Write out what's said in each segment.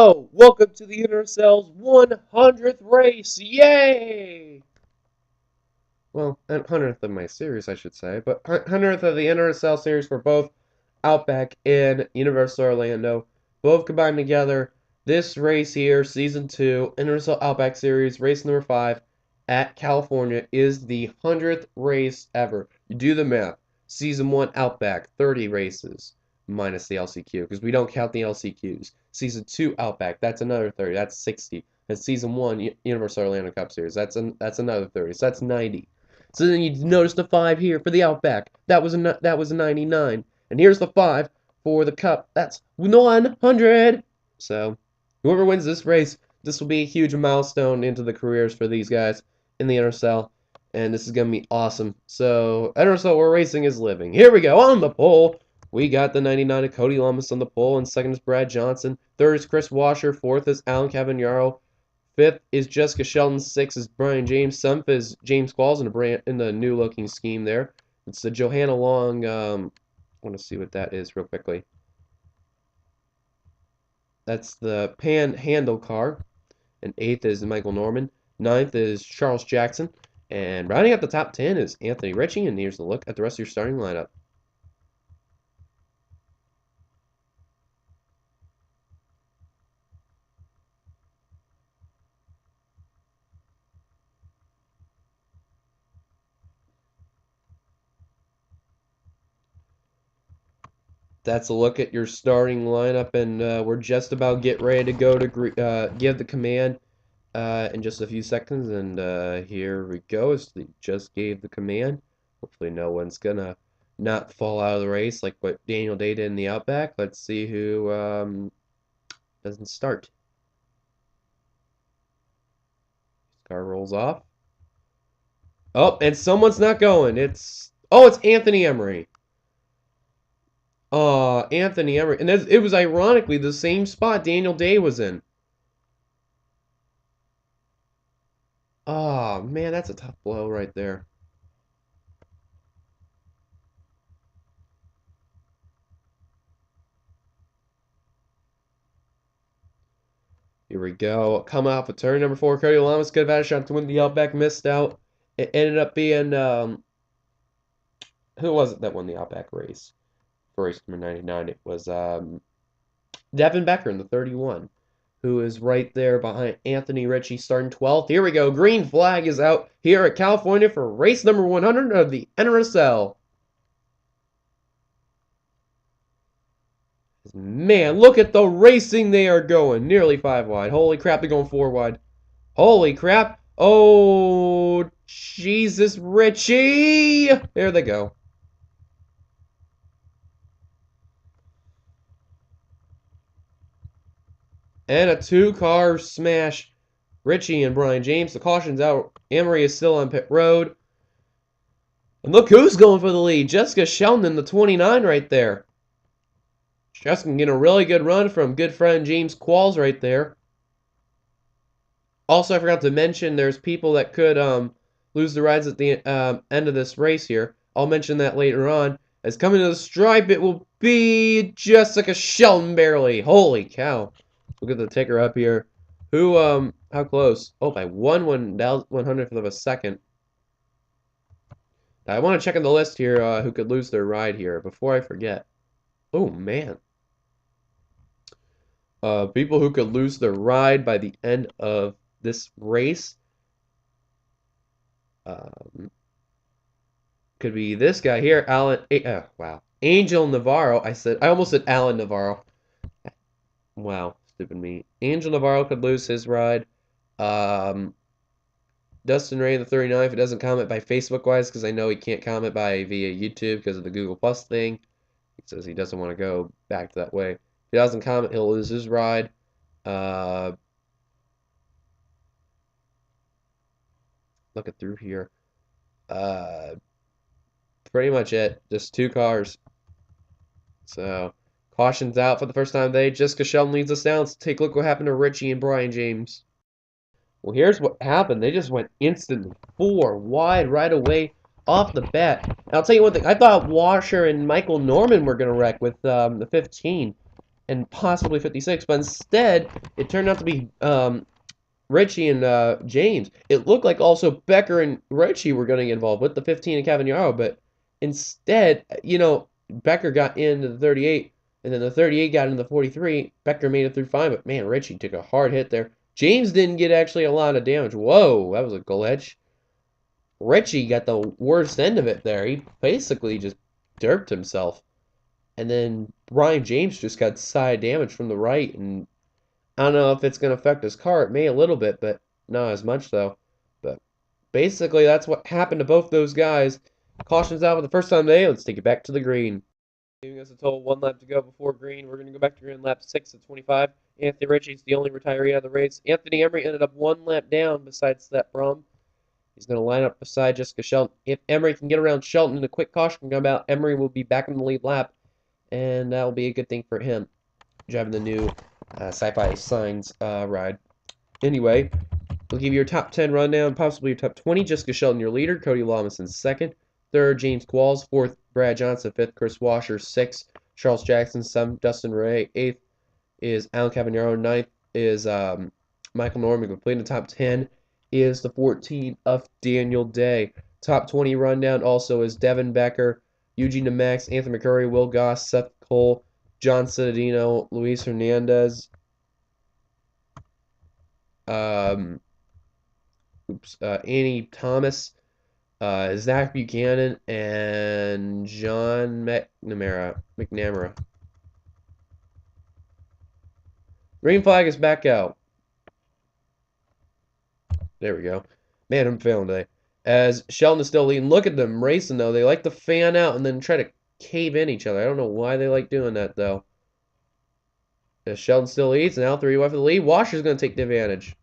Hello, welcome to the NRSL's 100th race. Yay! Well, 100th of my series, I should say, but 100th of the NRSL series for both Outback and Universal Orlando, both combined together. This race here, Season 2, NRSL Outback Series, race number 5 at California, is the 100th race ever. You do the math. Season 1 Outback, 30 races, minus the LCQ, because we don't count the LCQs. Season 2 Outback, that's another 30, that's 60. And Season 1 Universal Orlando Cup Series, that's another 30, so that's 90. So then you notice the 5 here for the Outback. That was a 99. And here's the 5 for the Cup. That's 100. So whoever wins this race, this will be a huge milestone into the careers for these guys in the NRSL. And this is going to be awesome. So NRSL where racing is living. Here we go. On the pole, we got the 99 of Cody Lummis on the pole. And second is Brad Johnson. Third is Chris Washer. Fourth is Alan Cavagnaro. Fifth is Jessica Shelton. Sixth is Brian James. Seventh is James Qualls in the new looking scheme there. It's the Johanna Long. I want to see what that is real quickly. That's the Panhandle car. And eighth is Michael Norman. Ninth is Charles Jackson. And rounding out the top 10 is Anthony Ritchie. And here's a look at the rest of your starting lineup. That's a look at your starting lineup, and we're just about get ready to go to give the command in just a few seconds. And here we go. Just gave the command. Hopefully, no one's gonna not fall out of the race like what Daniel Day did in the Outback. Let's see who doesn't start. Car rolls off. Oh, and someone's not going. It's Anthony Emery. Anthony Emery. And it was ironically the same spot Daniel Day was in. Oh, man, that's a tough blow right there. Here we go. Coming off of turn number 4, Cody Lamas could have had a shot to win the Outback, missed out. It ended up being, who was it that won the Outback race? For race number 99, it was Devin Becker in the 31, who is right there behind Anthony Ritchie starting 12th. Here we go. Green flag is out here at California for race number 100 of the NRSL. Man, look at the racing they are going. Nearly 5 wide. Holy crap, they're going 4 wide. Holy crap. Oh, Jesus, Ritchie. There they go. And a 2-car smash. Ritchie and Brian James. The caution's out. Emery is still on pit road. And look who's going for the lead. Jessica Shelton in the 29 right there. Jessica getting a really good run from good friend James Qualls right there. Also, I forgot to mention there's people that could lose the rides at the end of this race here. I'll mention that later on. As coming to the stripe, it will be Jessica Shelton barely. Holy cow. Look at the ticker up here. Who, how close? Oh, by 1/100th of a second. Now, I want to check on the list here who could lose their ride here before I forget. Oh, man. People who could lose their ride by the end of this race. Could be this guy here, wow. Angel Navarro. I almost said Alan Navarro. Wow, stupid me. Angel Navarro could lose his ride. Dustin Ray, the 39, if he doesn't comment by Facebook-wise, because I know he can't comment via YouTube because of the Google Plus thing. He says he doesn't want to go back to that way. If he doesn't comment, he'll lose his ride. Looking through here. Pretty much it. Just 2 cars. So, caution's out for the first time today. Jessica Shelton leads us down. Let's take a look what happened to Ritchie and Brian James. Well, here's what happened. They just went instantly 4 wide right away off the bat. And I'll tell you one thing. I thought Washer and Michael Norman were going to wreck with the 15. and possibly 56, but instead it turned out to be Richie and James. It looked like also Becker and Richie were going to get involved with the 15 and Cavagnaro, but instead, Becker got into the 38, and then the 38 got into the 43. Becker made it through fine, but man, Richie took a hard hit there. James didn't get actually a lot of damage. Whoa, that was a glitch. Richie got the worst end of it there. He basically just derped himself. And then Brian James just got side damage from the right, and I don't know if it's going to affect his car. It may a little bit, but not as much, though. But basically, that's what happened to both those guys. Caution's out for the first time today. Let's take it back to the green. Giving us a total 1 lap to go before green. We're going to go back to green lap 6 at 25. Anthony Ritchie's the only retiree out of the race. Anthony Emery ended up 1 lap down besides that Brum. He's going to line up beside Jessica Shelton. If Emery can get around Shelton and a quick caution can come out, Emery will be back in the lead lap, and that will be a good thing for him, driving the new Sci-Fi Signs ride. Anyway, we'll give you your top 10 rundown, possibly your top 20. Jessica Shelton, your leader. Cody Lamas in second. Third, James Qualls. Fourth, Brad Johnson. Fifth, Chris Washer. Sixth, Charles Jackson. Seventh, Dustin Ray. Eighth is Alan Cavagnaro. Ninth is Michael Norman. Completing the top 10 is the 14 of Daniel Day. Top 20 rundown also is Devin Becker, Eugene DeMax, Anthony McCurry, Will Goss, Seth Cole, John Citadino, Luis Hernandez, Annie Thomas, Zach Buchanan, and John McNamara. Green flag is back out. There we go. Man, I'm failing today. As Shelton is still leading. Look at them racing, though. They like to fan out and then try to cave in each other. I don't know why they like doing that, though. As Shelton still leads, now 3 away for the lead. Washer's going to take the advantage.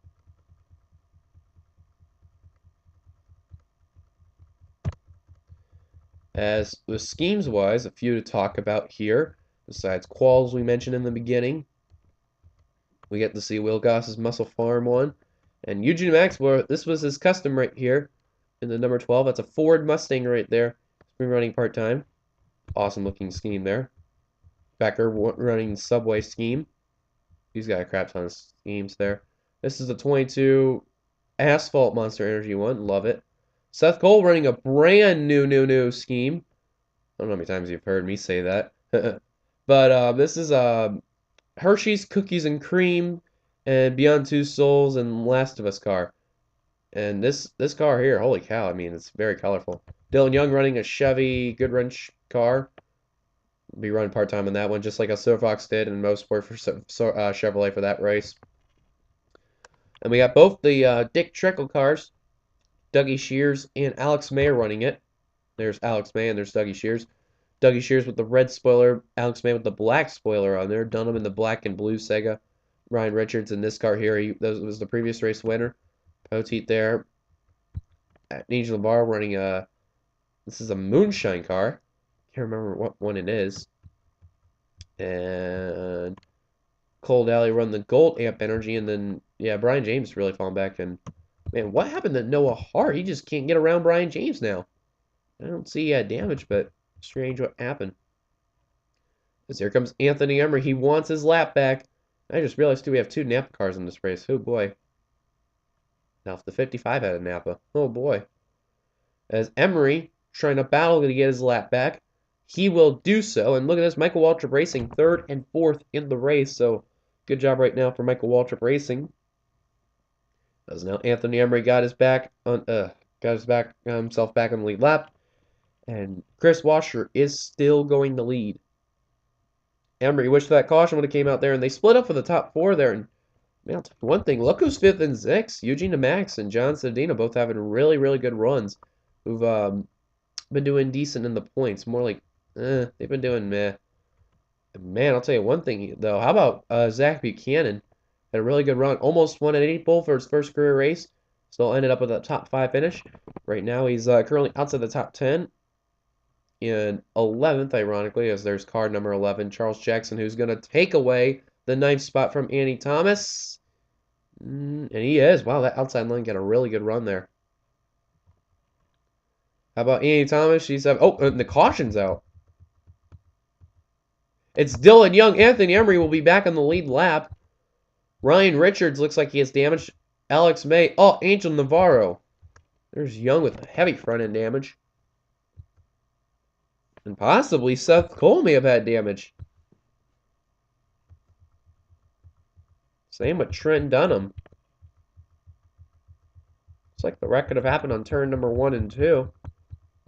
As the schemes-wise, a few to talk about here. Besides Qualls we mentioned in the beginning. We get to see Will Goss's Muscle Farm one. And Eugene Maxwell, this was his custom right here in the number 12. That's a Ford Mustang right there. He's been running part-time. Awesome looking scheme there. Becker running Subway scheme. He's got a crap ton of schemes there. This is the 22 Asphalt Monster Energy one. Love it. Seth Cole running a brand new scheme. I don't know how many times you've heard me say that. But this is Hershey's Cookies and Cream and Beyond Two Souls and Last of Us car. And this car here, holy cow, I mean, it's very colorful. Dylan Young running a Chevy Goodwrench car. Be running part-time on that one, just like a Silver Fox did in Motorsport for Chevrolet for that race. And we got both the Dick Trickle cars, Dougie Shears and Alex May running it. There's Alex May and there's Dougie Shears. Dougie Shears with the red spoiler, Alex May with the black spoiler on there. Dunham in the black and blue Sega. Ryan Richards in this car here, that was the previous race winner. Poteet there. Angel Navarro running this is a Moonshine car. Can't remember what one it is. And Cole Daly run the Gold Amp Energy, and then, yeah, Brian James really falling back. And, man, what happened to Noah Hart? He just can't get around Brian James now. I don't see damage, but strange what happened. As here comes Anthony Emery. He wants his lap back. I just realized, too, we have 2 Napa cars in this race. Oh, boy. Now, if the 55 had a Napa. Oh, boy. As Emery trying to battle to get his lap back. He will do so. And look at this. Michael Waltrip Racing 3rd and 4th in the race. So, good job right now for Michael Waltrip Racing. As now Anthony Emery got himself back on the lead lap. And Chris Washer is still going to lead. Emery wished that caution would have came out there. And they split up for the top 4 there. And, man, I'll tell you one thing. Look who's 5th and 6th. Eugene DeMax and John Cedina both having really, really good runs. Who've been doing decent in the points. More like, they've been doing meh. Man, I'll tell you one thing, though. How about Zach Buchanan? Had a really good run. Almost won an 8 pole for his first career race. Still ended up with a top 5 finish. Right now, he's currently outside the top 10. In 11th, ironically, as there's car number 11, Charles Jackson, who's going to take away the 9th spot from Annie Thomas. And he is. Wow, that outside line got a really good run there. How about Annie Thomas? She's and the caution's out. It's Dylan Young. Anthony Emery will be back on the lead lap. Ryan Richards looks like he has damage. Alex May. Oh, Angel Navarro. There's Young with heavy front end damage. And possibly Seth Cole may have had damage. Same with Trent Dunham. Looks like the wreck could have happened on turn number 1 and 2.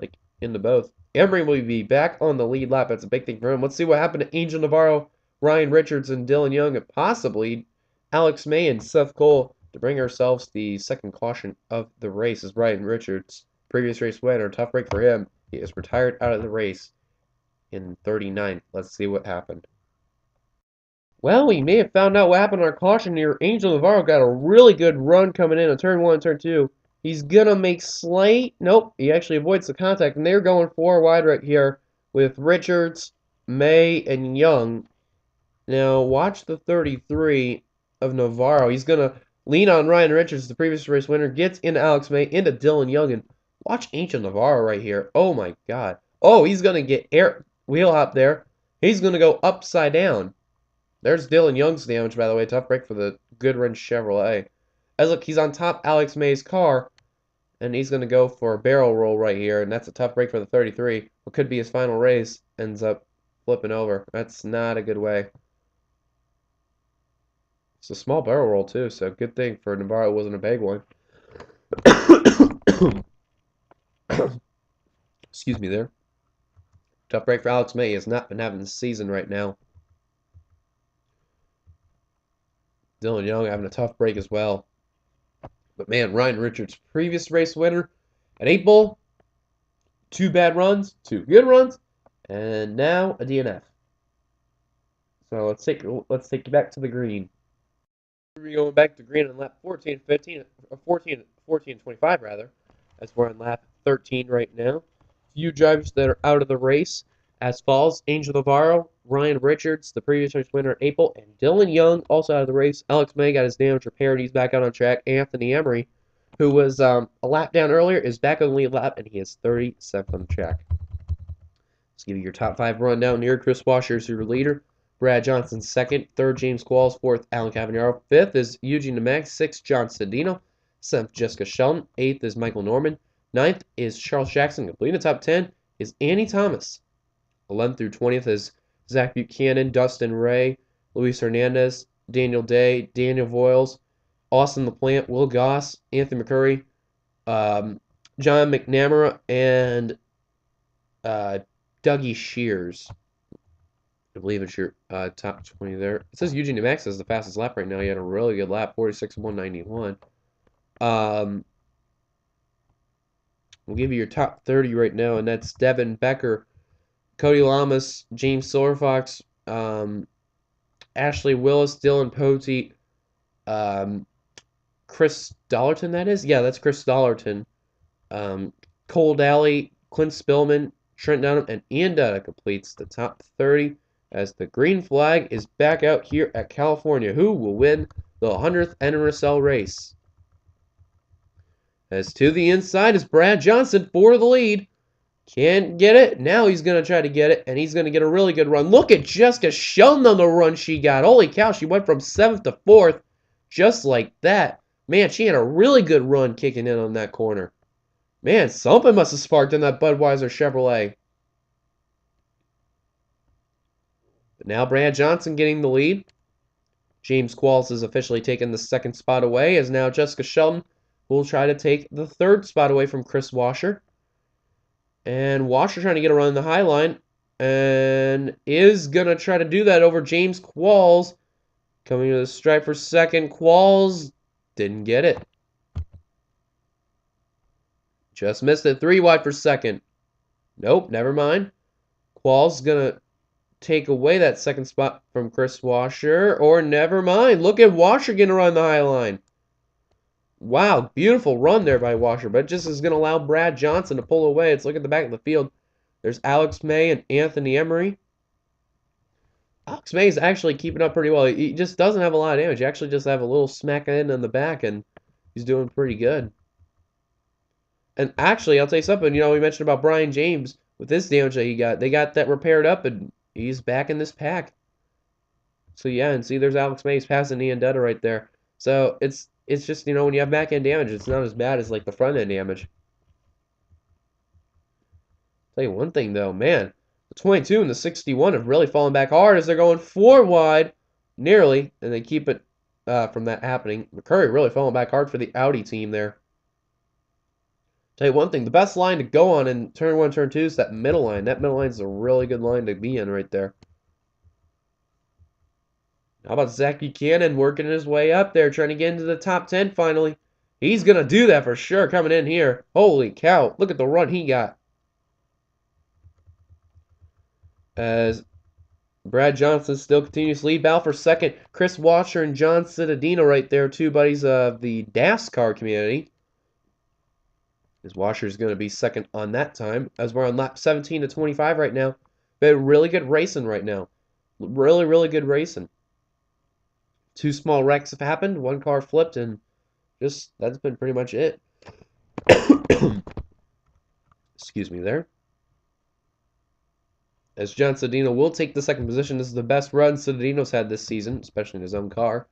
Like, into both. Emery will be back on the lead lap. That's a big thing for him. Let's see what happened to Angel Navarro, Ryan Richards, and Dylan Young, and possibly Alex May and Seth Cole to bring ourselves the second caution of the race. As Ryan Richards, previous race winner, tough break for him. He is retired out of the race in 39. Let's see what happened. Well, we may have found out what happened on our caution here. Angel Navarro got a really good run coming in on turn 1 and turn 2. He's going to make slight... Nope, he actually avoids the contact. And they're going 4 wide right here with Richards, May, and Young. Now, watch the 33 of Navarro. He's going to lean on Ryan Richards, the previous race winner. Gets into Alex May, into Dylan Young. And watch Angel Navarro right here. Oh, my God. Oh, he's going to get air wheel hop there. He's going to go upside down. There's Dylan Young's damage, by the way. Tough break for the Goodwrench Chevrolet. As look, he's on top Alex May's car. And he's going to go for a barrel roll right here. And that's a tough break for the 33. What could be his final race ends up flipping over. That's not a good way. It's a small barrel roll, too. So good thing for Navarro it wasn't a big one. Excuse me there. Tough break for Alex May. He has not been having the season right now. Dylan Young having a tough break as well. But man, Ryan Richards, previous race winner at 8 Bull. 2 bad runs, 2 good runs, and now a DNF. So let's take you back to the green. We're going back to green on lap 14, 15, 14, 14, 25 rather. As we're on lap 13 right now. Few drivers that are out of the race as follows: Angel Navarro, Ryan Richards, the previous race winner at April, and Dylan Young also out of the race. Alex May got his damage repaired. He's back out on track. Anthony Emery, who was a lap down earlier, is back on the lead lap, and he is 37th on the track. Let's give you your top 5 rundown here. Chris Washer is your leader. Brad Johnson second. Third, James Qualls. Fourth, Alan Cavagnaro. Fifth is Eugene DeMax. Sixth, John Sedino. Seventh, Jessica Shelton. Eighth is Michael Norman. Ninth is Charles Jackson. Completing the top 10 is Annie Thomas. 11th through 20th is Zach Buchanan, Dustin Ray, Luis Hernandez, Daniel Day, Daniel Voiles, Austin LaPlante, Will Goss, Anthony McCurry, John McNamara, and Dougie Shears. I believe it's your top 20 there. It says Eugene DeMax is the fastest lap right now. He had a really good lap, 46.191. We'll give you your top 30 right now, and that's Devin Becker, Cody Lamas, James Silverfox, Ashley Willis, Dylan Poteet, Chris Dollarton, that is? Yeah, that's Chris Dollarton. Cole Daly, Clint Spillman, Trent Dunham, and Ian Dutta completes the top 30 as the green flag is back out here at California. Who will win the 100th NRSL race? As to the inside is Brad Johnson for the lead. Can't get it. Now he's going to try to get it, and he's going to get a really good run. Look at Jessica Shelton on the run she got. Holy cow, she went from 7th to 4th just like that. Man, she had a really good run kicking in on that corner. Man, something must have sparked in that Budweiser Chevrolet. But now Brad Johnson getting the lead. James Qualls has officially taken the 2nd spot away, as now Jessica Shelton will try to take the 3rd spot away from Chris Washer. And Washer trying to get a run in the high line, and is going to try to do that over James Qualls. Coming to the stripe for 2nd. Qualls didn't get it. Just missed it. 3 wide for 2nd. Nope, never mind. Qualls going to take away that 2nd spot from Chris Washer, or never mind. Look at Washer getting a run in the high line. Wow, beautiful run there by Washer, but it just is going to allow Brad Johnson to pull away. Let's look at the back of the field. There's Alex May and Anthony Emery. Alex May is actually keeping up pretty well. He just doesn't have a lot of damage. He actually just have a little smack in on the back, and he's doing pretty good. And actually, I'll tell you something. You know, we mentioned about Brian James with this damage that he got. They got that repaired up, and He's back in this pack. So yeah, and see, there's Alex Mays passing Iandetta right there. So it's just, you know, when you have back end damage, it's not as bad as like the front end damage. Tell you one thing though, man, the 22 and the 61 have really fallen back hard as they're going 4 wide, nearly, and they keep it from that happening. McCurry really falling back hard for the Audi team there. Tell you one thing, the best line to go on in turn 1, turn 2 is that middle line. That middle line is a really good line to be in right there. How about Zach Buchanan working his way up there, trying to get into the top 10 finally? He's going to do that for sure coming in here. Holy cow, look at the run he got. As Brad Johnson still continues to lead battle for second. Chris Washer and John Cittadino right there, two buddies of the NASCAR community. As Washer's going to be second on that time, as we're on lap 17 to 25 right now. But really good racing right now. Really, really good racing. 2 small wrecks have happened, 1 car flipped, and just that's been pretty much it. Excuse me there. As John Cittadino will take the second position. This is the best run Cittadino's had this season, especially in his own car.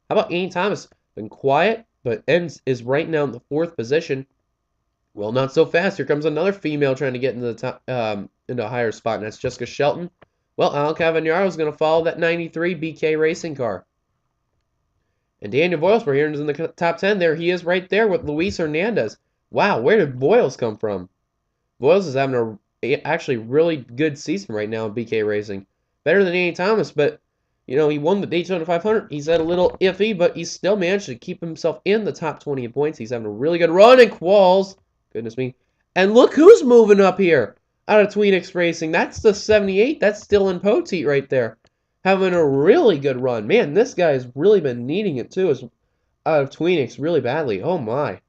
How about Ian Thomas? Been quiet, but is right now in the 4th position. Well, not so fast. Here comes another female trying to get into the top, into a higher spot, and that's Jessica Shelton. Well, Al Cavagnaro is going to follow that 93 BK racing car. And Daniel Boyles, we're hearing, is in the top 10. There he is right there with Luis Hernandez. Wow, where did Boyles come from? Boyles is having a actually really good season right now in BK racing. Better than Ian Thomas, but you know, he won the Daytona 500. He's had a little iffy, but he's still managed to keep himself in the top 20 in points. He's having a really good run in quals. Goodness me. And look who's moving up here out of Tweenix Racing. That's the 78. That's Dylan Poteet right there. Having a really good run. Man, this guy has really been needing it too. Out of Tweenix really badly. Oh my.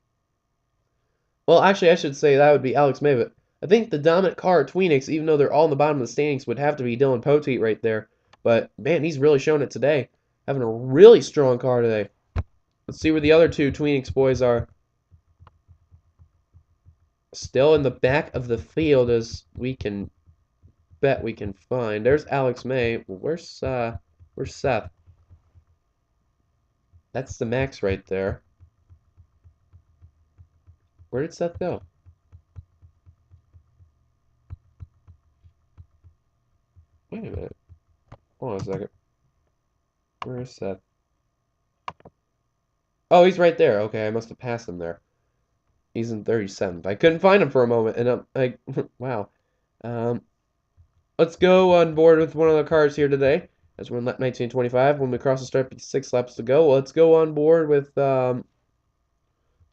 Well, actually, I should say that would be Alex May, but I think the dominant car at Tweenix, even though they're all in the bottom of the standings, would have to be Dylan Poteet right there. But, man, he's really shown it today. Having a really strong car today. Let's see where the other 2 Tweenix boys are. Still in the back of the field, as we can bet we can find. There's Alex May. Where's Seth? That's the Max right there. Where did Seth go? Wait a minute. Hold on a second. Where is Seth? Oh, he's right there. Okay, I must have passed him there. He's in 37th. I couldn't find him for a moment, and I'm like, wow. Let's go on board with one of the cars here today. As we're in lap 1925, when we cross the stripe, 6 laps to go. Let's go on board with that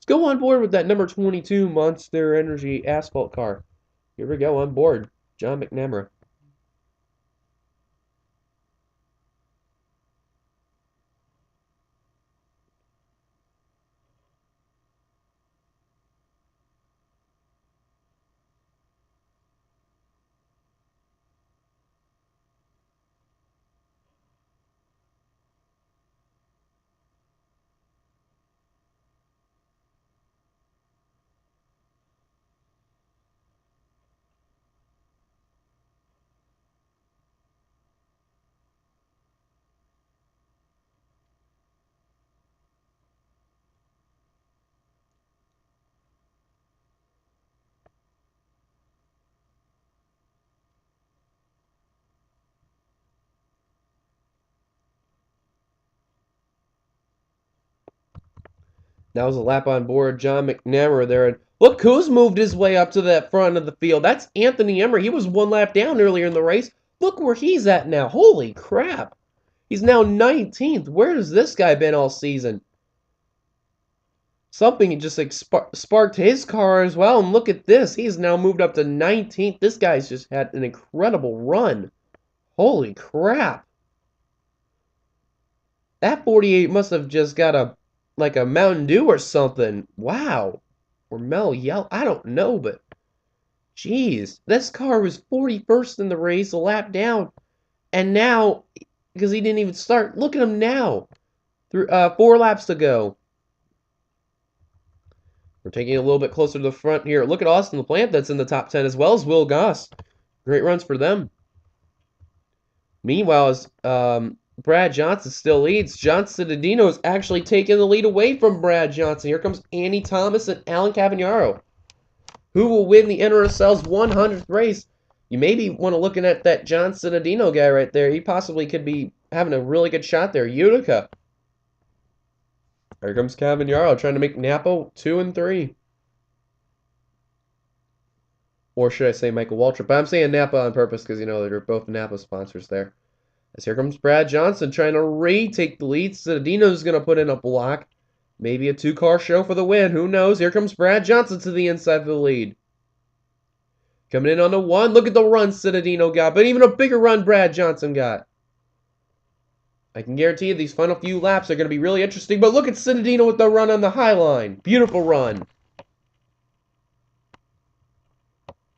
number 22 Monster Energy asphalt car. Here we go on board, John McNamara. That was a lap on board, John McNamara there. And look who's moved his way up to that front of the field. That's Anthony Emery. He was 1 lap down earlier in the race. Look where he's at now. Holy crap. He's now 19th. Where has this guy been all season? Something just like sparked his car as well. And look at this. He's now moved up to 19th. This guy's just had an incredible run. Holy crap. That 48 must have just got a Mountain Dew or something. Wow. Or Mel Yell. I don't know, but jeez. This car was 41st in the race, a lap down. And now, because he didn't even start, look at him now. 4 laps to go. We're taking it a little bit closer to the front here. Look at Austin LaPlante that's in the top 10 as well as Will Goss. Great runs for them. Meanwhile, as Brad Johnson still leads, John Citadino is actually taking the lead away from Brad Johnson. Here comes Andy Thomas and Alan Cavagnaro. Who will win the NRSL's 100th race? You maybe want to looking at that John Citadino guy right there. He possibly could be having a really good shot there. Utica. Here comes Cavagnaro trying to make Napa 2 and 3. Or should I say Michael Waltrip? But I'm saying Napa on purpose because, you know, they're both Napa sponsors there. As here comes Brad Johnson trying to retake the lead. Citadino's going to put in a block. Maybe a two-car show for the win. Who knows? Here comes Brad Johnson to the inside of the lead. Coming in on the 1. Look at the run Citadino got. But even a bigger run Brad Johnson got. I can guarantee you these final few laps are going to be really interesting. But look at Citadino with the run on the high line. Beautiful run.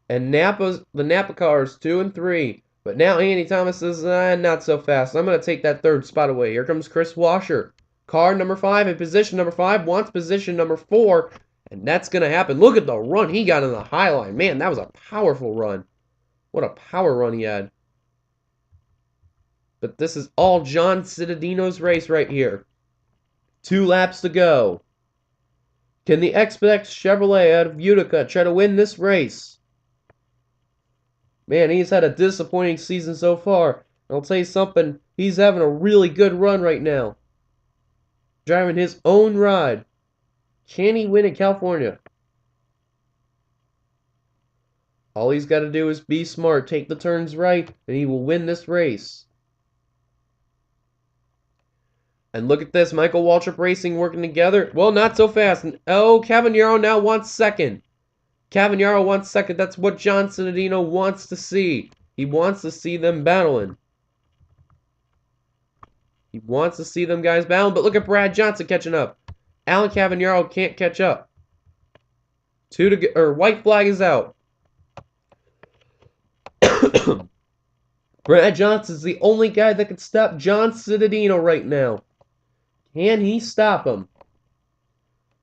And the Napa cars 2 and 3. But now Andy Thomas is not so fast. I'm going to take that third spot away. Here comes Chris Washer. Car number 5 in position number 5 wants position number 4. And that's going to happen. Look at the run he got on the high line. Man, that was a powerful run. What a power run he had. But this is all John Citadino's race right here. 2 laps to go. Can the X-Pex Chevrolet out of Utica try to win this race? Man, he's had a disappointing season so far. I'll tell you something, he's having a really good run right now. Driving his own ride. Can he win in California? All he's got to do is be smart, take the turns right, and he will win this race. And look at this, Michael Waltrip Racing working together. Well, not so fast. Oh, Cavagnaro now wants second. Cavagnaro wants second. That's what John Citadino wants to see. He wants to see them battling. He wants to see them guys battling. But look at Brad Johnson catching up. Alan Cavagnaro can't catch up. White flag is out. Brad Johnson's the only guy that can stop John Citadino right now. Can he stop him?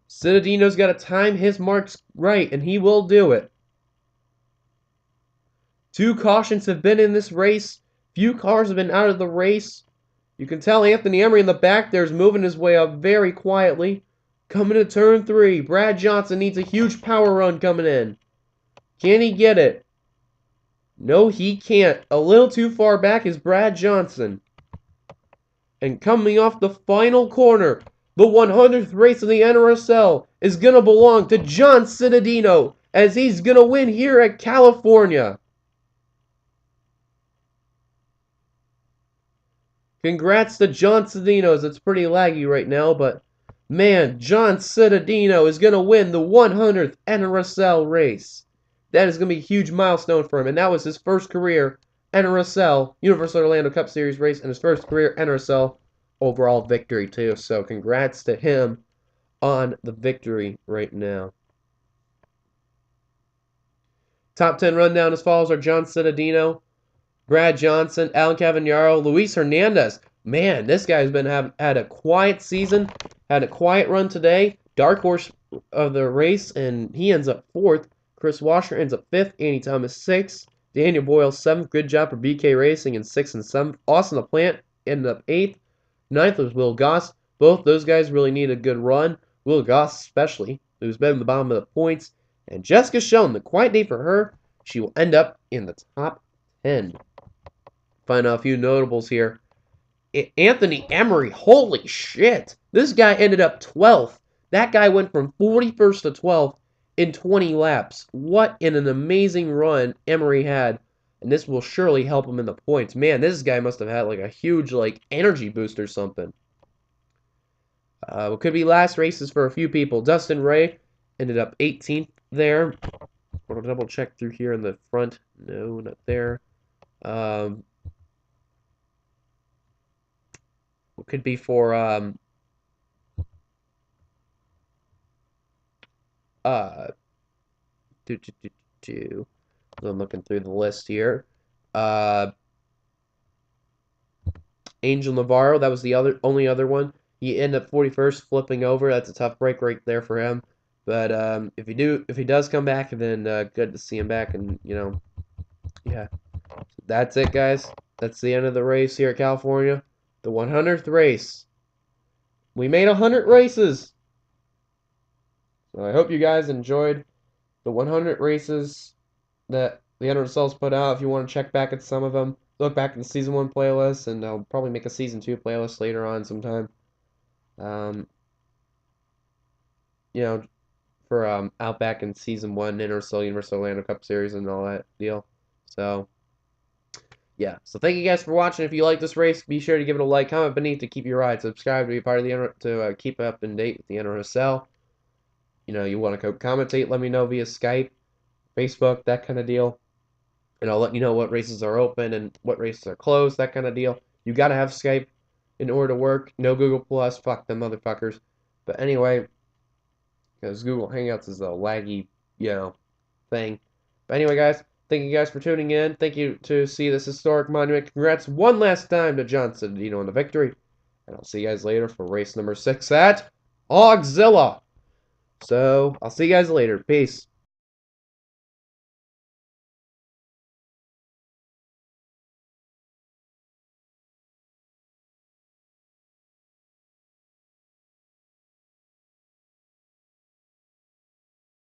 Citadino's got to time his marks right, and he will do it. 2 cautions have been in this race. Few cars have been out of the race. You can tell Anthony Emery in the back there is moving his way up very quietly. Coming to turn 3. Brad Johnson needs a huge power run coming in. Can he get it? No, he can't. A little too far back is Brad Johnson. And coming off the final corner, the 100th race of the NRSL is going to belong to John Citadino as he's going to win here at California. Congrats to John Citadino, as it's pretty laggy right now, but man, John Citadino is going to win the 100th NRSL race. That is going to be a huge milestone for him, and that was his first career NRSL Universal Orlando Cup Series race and his first career NRSL overall victory too. So congrats to him on the victory right now. Top 10 rundown as follows are John Citadino, Brad Johnson, Alan Cavagnaro, Luis Hernandez. Man, this guy's been had a quiet season, had a quiet run today. Dark horse of the race, and he ends up 4th. Chris Washer ends up 5th. Andy Thomas 6th. Daniel Boyle 7th. Good job for BK Racing in 6th and 7th. Austin LaPlante ended up 8th. 9th was Will Goss. Both those guys really need a good run. Will Goss especially, who's been at the bottom of the points. And Jessica Schoen, the quiet day for her, she will end up in the top 10. Find out a few notables here. Anthony Emery, holy shit. This guy ended up 12th. That guy went from 41st to 12th in 20 laps. What an amazing run Emery had. And this will surely help him in the points. Man, this guy must have had like a huge energy boost or something. What could be last races for a few people. Dustin Ray ended up 18th there. We'll double check through here in the front. No, not there. What could be for I'm looking through the list here. Angel Navarro, that was the only other one. He ended up 41st, flipping over. That's a tough break right there for him. But if he does come back, then good to see him back. And yeah, that's it, guys. that's the end of the race here at California. The 100th race. We made 100 races. So I hope you guys enjoyed the 100 races that the NRSL's put out. If you want to check back at some of them, look back at the Season 1 playlist, and I'll probably make a Season 2 playlist later on sometime. You know, for out back in Season 1 NRSL Universal Orlando Cup Series and all that deal. So, yeah. So thank you guys for watching. If you like this race, be sure to give it a like, comment beneath to keep your ride, subscribe to be part of the to keep up in date with the NRSL. You know, you want to commentate, let me know via Skype, Facebook, that kind of deal. And I'll let you know what races are open and what races are closed, that kind of deal. You gotta have Skype in order to work. No Google Plus, fuck them motherfuckers. But anyway, because Google Hangouts is a laggy, thing. But anyway, guys, thank you guys for tuning in. Thank you to see this historic monument. Congrats one last time to John Cedino on the victory. And I'll see you guys later for race number 6 at Auxilla. So, I'll see you guys later. Peace.